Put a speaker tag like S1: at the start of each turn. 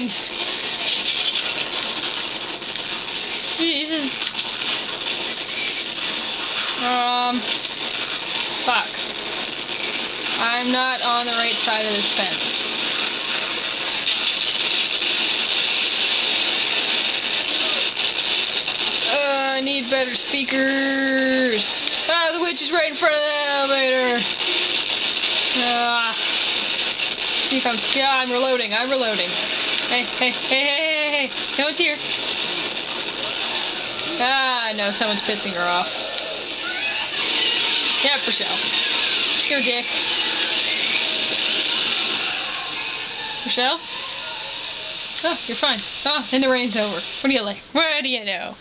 S1: mind. Jesus. Fuck. I'm not on the right side of this fence. I need better speakers. Ah, the witch is right in front of the elevator. See if I'm scared. I'm reloading. I'm reloading. Hey, hey, hey, hey, hey, hey. No one's here. Ah, no, someone's pissing her off. Yep, Rochelle. You're a dick. Rochelle? Oh, you're fine. Oh, and the rain's over. What do you like? What do you know?